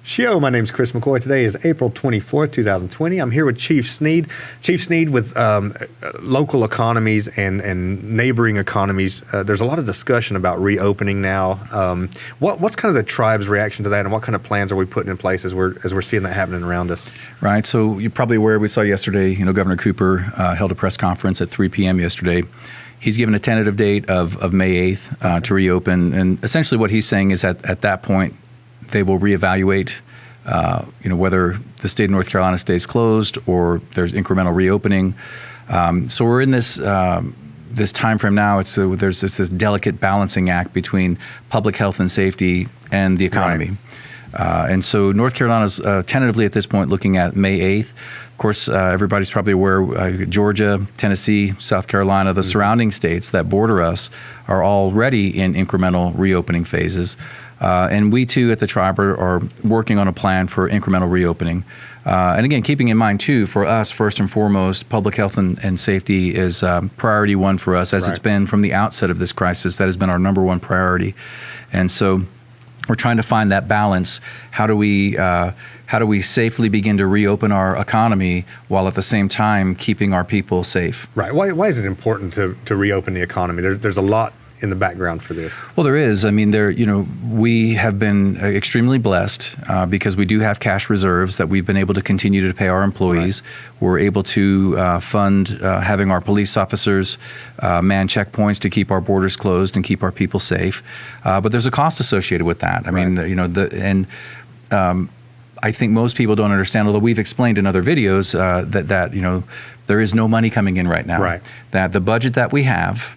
Show. My name's Chris McCoy. Today is April 24th, 2020. I'm here with Chief Sneed. Chief Sneed, with local economies and neighboring economies, there's a lot of discussion about reopening now. What's kind of the tribe's reaction to that, and what kind of plans are we putting in place as we're seeing that happening around us? Right. So you're probably aware, we saw yesterday, Governor Cooper held a press conference at 3 p.m. yesterday. He's given a tentative date of May 8th to reopen. And essentially what he's saying is at that point, they will reevaluate, whether the state of North Carolina stays closed or there's incremental reopening. So we're in this time frame now. There's this delicate balancing act between public health and safety and the economy. Right. And so North Carolina's tentatively at this point looking at May 8th. Of course, everybody's probably aware, Georgia, Tennessee, South Carolina, the surrounding states that border us are already in incremental reopening phases. And we too at the tribe are working on a plan for incremental reopening. And again, keeping in mind too, for us, first and foremost, public health and safety is priority one for us, as it's been from the outset of this crisis. That has been our number one priority. And so we're trying to find that balance. How do we safely begin to reopen our economy while at the same time keeping our people safe? Right. Why is it important to reopen the economy? There's a lot in the background for this. Well, there is. I mean, we have been extremely blessed because we do have cash reserves that we've been able to continue to pay our employees. Right. We're able to fund having our police officers man checkpoints to keep our borders closed and keep our people safe. But there's a cost associated with that. I mean, I think most people don't understand, although we've explained in other videos that there is no money coming in right now. Right. That the budget that we have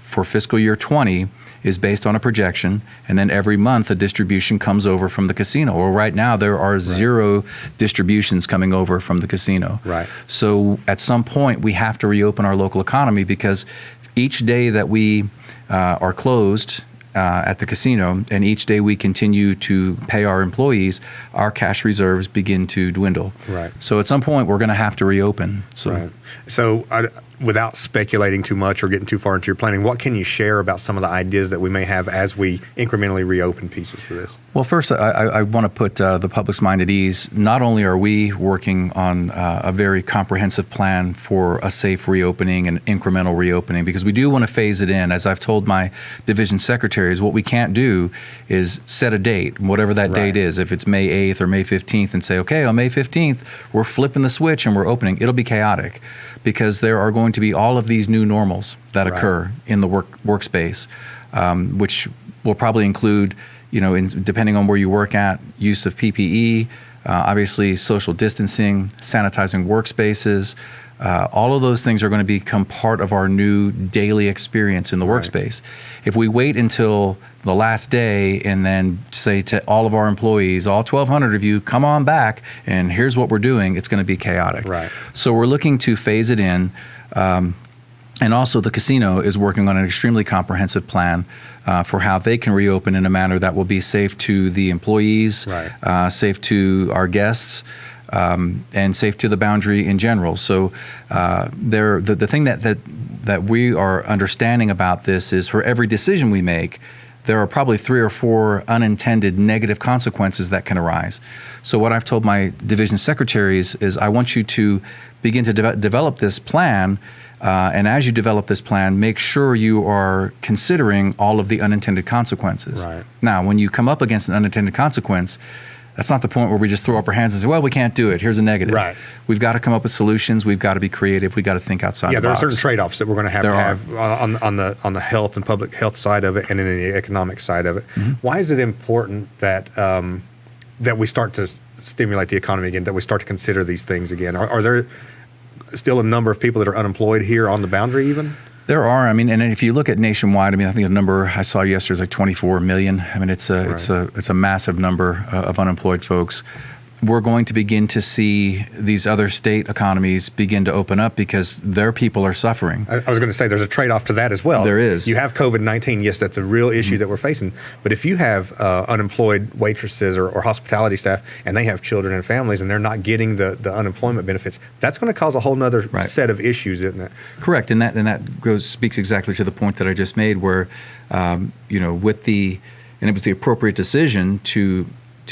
for fiscal year 20 is based on a projection, and then every month a distribution comes over from the casino. Well, right now there are zero distributions coming over from the casino. Right. So at some point we have to reopen our local economy, because each day that we are closed at the casino, and each day we continue to pay our employees, our cash reserves begin to dwindle. Right. So at some point we're going to have to reopen. So without speculating too much or getting too far into your planning, what can you share about some of the ideas that we may have as we incrementally reopen pieces of this? Well, first, I want to put the public's mind at ease. Not only are we working on a very comprehensive plan for a safe reopening and incremental reopening, because we do want to phase it in. As I've told my division secretaries, what we can't do is set a date, whatever that date is. If it's May 8th or May 15th, and say, okay, on May 15th, we're flipping the switch and we're opening. It'll be chaotic, because there are going to be all of these new normals that occur in the workspace, which will probably include, depending on where you work at, use of PPE, obviously social distancing, sanitizing workspaces. All of those things are going to become part of our new daily experience in the workspace. If we wait until the last day and then say to all of our employees, all 1,200 of you, come on back, and here's what we're doing, it's going to be chaotic. Right. So we're looking to phase it in. And also the casino is working on an extremely comprehensive plan for how they can reopen in a manner that will be safe to the employees, safe to our guests, and safe to the boundary in general. So the thing that we are understanding about this is, for every decision we make, there are probably 3 or 4 unintended negative consequences that can arise. So what I've told my division secretaries is, I want you to begin to develop this plan. And as you develop this plan, make sure you are considering all of the unintended consequences. Right. Now, when you come up against an unintended consequence, that's not the point where we just throw up our hands and say, well, we can't do it. Here's a negative. Right. We've got to come up with solutions. We've got to be creative. We've got to think outside the box. Yeah, there are certain trade-offs that we're going to have on the health and public health side of it, and then the economic side of it. Mm-hmm. Why is it important that we start to stimulate the economy again, that we start to consider these things again? Are there still a number of people that are unemployed here on the boundary even? There are. I mean, and if you look at nationwide, I mean, I think the number I saw yesterday is like 24 million. I mean, it's a massive number of unemployed folks. we're going to begin to see these other state economies begin to open up because their people are suffering. I was going to say there's a trade-off to that as well. There is. You have COVID-19. Yes, that's a real issue that we're facing. But if you have unemployed waitresses or hospitality staff and they have children and families and they're not getting the unemployment benefits, that's going to cause a whole nother set of issues, isn't it? Correct. And that speaks exactly to the point that I just made where, and it was the appropriate decision to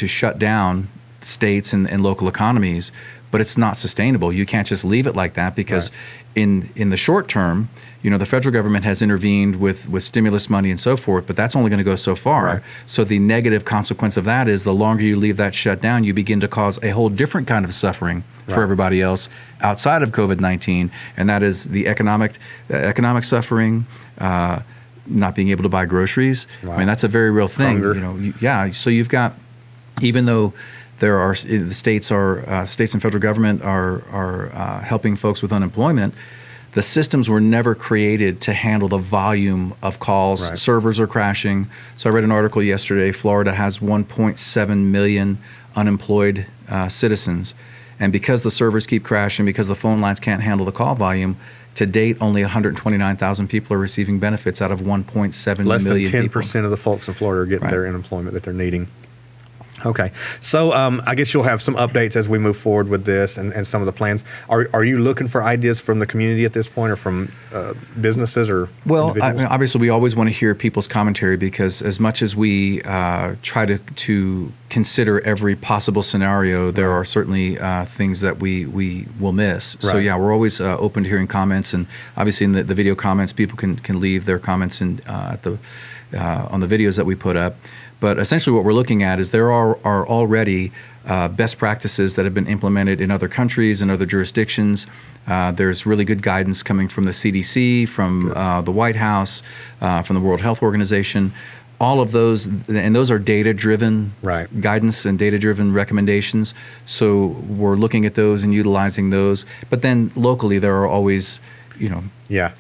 shut down states and local economies, but it's not sustainable. You can't just leave it like that because in the short term, the federal government has intervened with stimulus money and so forth, but that's only going to go so far. Right. So the negative consequence of that is the longer you leave that shut down, you begin to cause a whole different kind of suffering for everybody else outside of COVID-19, and that is the economic suffering, not being able to buy groceries. Wow. I mean, that's a very real thing. Hunger. So you've got, even though the states and federal government are helping folks with unemployment, the systems were never created to handle the volume of calls. Right. Servers are crashing. So I read an article yesterday. Florida has 1.7 million unemployed citizens. And because the servers keep crashing, because the phone lines can't handle the call volume, to date, only 129,000 people are receiving benefits out of 1.7 Less million than people. 10% of the folks in Florida are getting their unemployment that they're needing. Okay. So I guess you'll have some updates as we move forward with this and some of the plans. Are you looking for ideas from the community at this point or from businesses or individuals? Obviously, we always want to hear people's commentary because as much as we try to consider every possible scenario, there are certainly things that we will miss. Right. So, we're always open to hearing comments. And obviously, in the video comments, people can leave their comments on the videos that we put up. But essentially what we're looking at is there are already best practices that have been implemented in other countries and other jurisdictions. There's really good guidance coming from the CDC, from the White House, from the World Health Organization. All of those, and those are data-driven guidance and data-driven recommendations. So we're looking at those and utilizing those. But then locally there are always,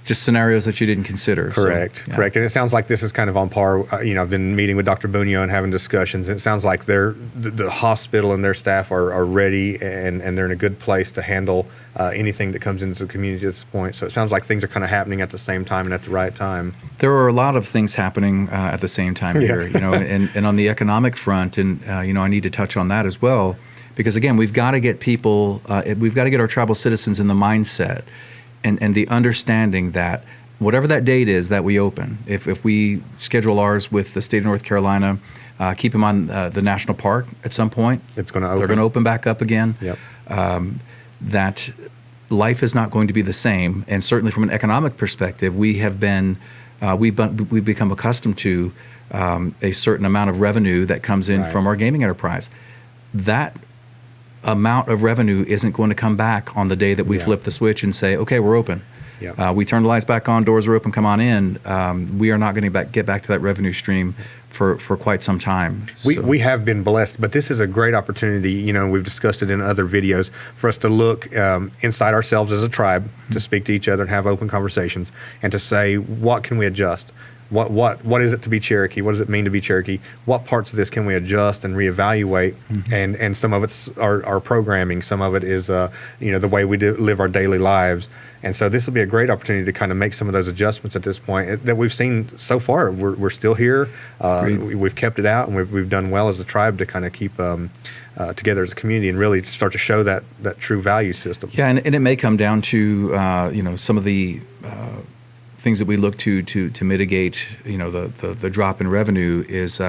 just scenarios that you didn't consider. Correct. And it sounds like this is kind of on par. I've been meeting with Dr. Bunio and having discussions. And it sounds like the hospital and their staff are ready and they're in a good place to handle anything that comes into the community at this point. So it sounds like things are kind of happening at the same time and at the right time. There are a lot of things happening at the same time here, and on the economic front, and I need to touch on that as well, because again, we've got to get people, we've got to get our tribal citizens in the mindset and the understanding that whatever that date is that we open, if we schedule ours with the state of North Carolina, keep them on the national park at some point. It's going to open. They're going to open back up again. Yep. That life is not going to be the same, and certainly from an economic perspective, we've become accustomed to a certain amount of revenue that comes in from our gaming enterprise. That amount of revenue isn't going to come back on the day that we flip the switch and say, okay, we're open. Yeah. We turn the lights back on, doors are open, come on in. We are not going to get back to that revenue stream for quite some time. We have been blessed, but this is a great opportunity. We've discussed it in other videos for us to look inside ourselves as a tribe, to speak to each other and have open conversations, and to say, what can we adjust? What is it to be Cherokee? What does it mean to be Cherokee? What parts of this can we adjust and reevaluate? And some of it's our programming. Some of it is the way we live our daily lives. And so this will be a great opportunity to kind of make some of those adjustments at this point that we've seen so far. We're still here. We've kept it out, and we've done well as a tribe to kind of keep together as a community and really start to show that true value system. Yeah, and it may come down to some of the things that we look to mitigate, the drop in revenue is,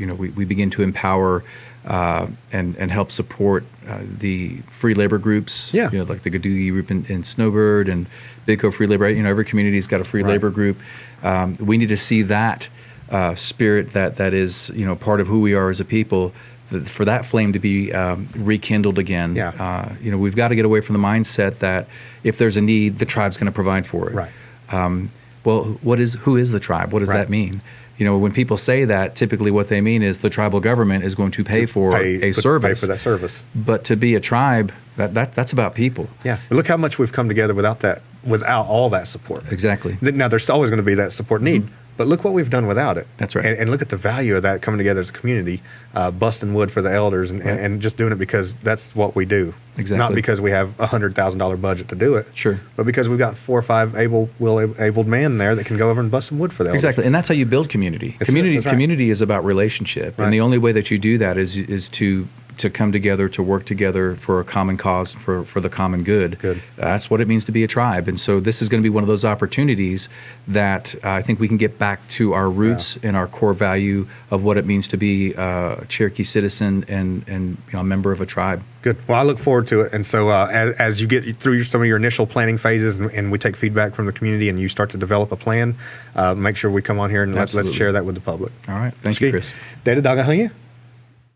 we begin to empower and help support the free labor groups, like the Gadoogie group in Snowbird and Bidco Free Labor. Every community's got a free labor group. We need to see that spirit that is, part of who we are as a people, for that flame to be rekindled again. We've got to get away from the mindset that if there's a need, the tribe's going to provide for it. Right. Well, who is the tribe? What does that mean? When people say that, typically what they mean is the tribal government is going to pay for a service. Pay for that service. But to be a tribe, that's about people. Yeah. But look how much we've come together without all that support. Exactly. Now, there's always going to be that support need, but look what we've done without it. That's right. And look at the value of that coming together as a community, busting wood for the elders and just doing it because that's what we do. Exactly. Not because we have a $100,000 budget to do it. Sure. But because we've got 4 or 5 able men there that can go over and bust some wood for the elders. Exactly. And that's how you build community. That's right. Community is about relationship. Right. And the only way that you do that is to to come together, to work together for a common cause, for the common good. Good. That's what it means to be a tribe. And so this is going to be one of those opportunities that I think we can get back to our roots and our core value of what it means to be a Cherokee citizen and a member of a tribe. Good. Well, I look forward to it. And so as you get through some of your initial planning phases and we take feedback from the community and you start to develop a plan, make sure we come on here and let's Absolutely. share that with the public. All right. Thank you, Chris. Data Dagahunya.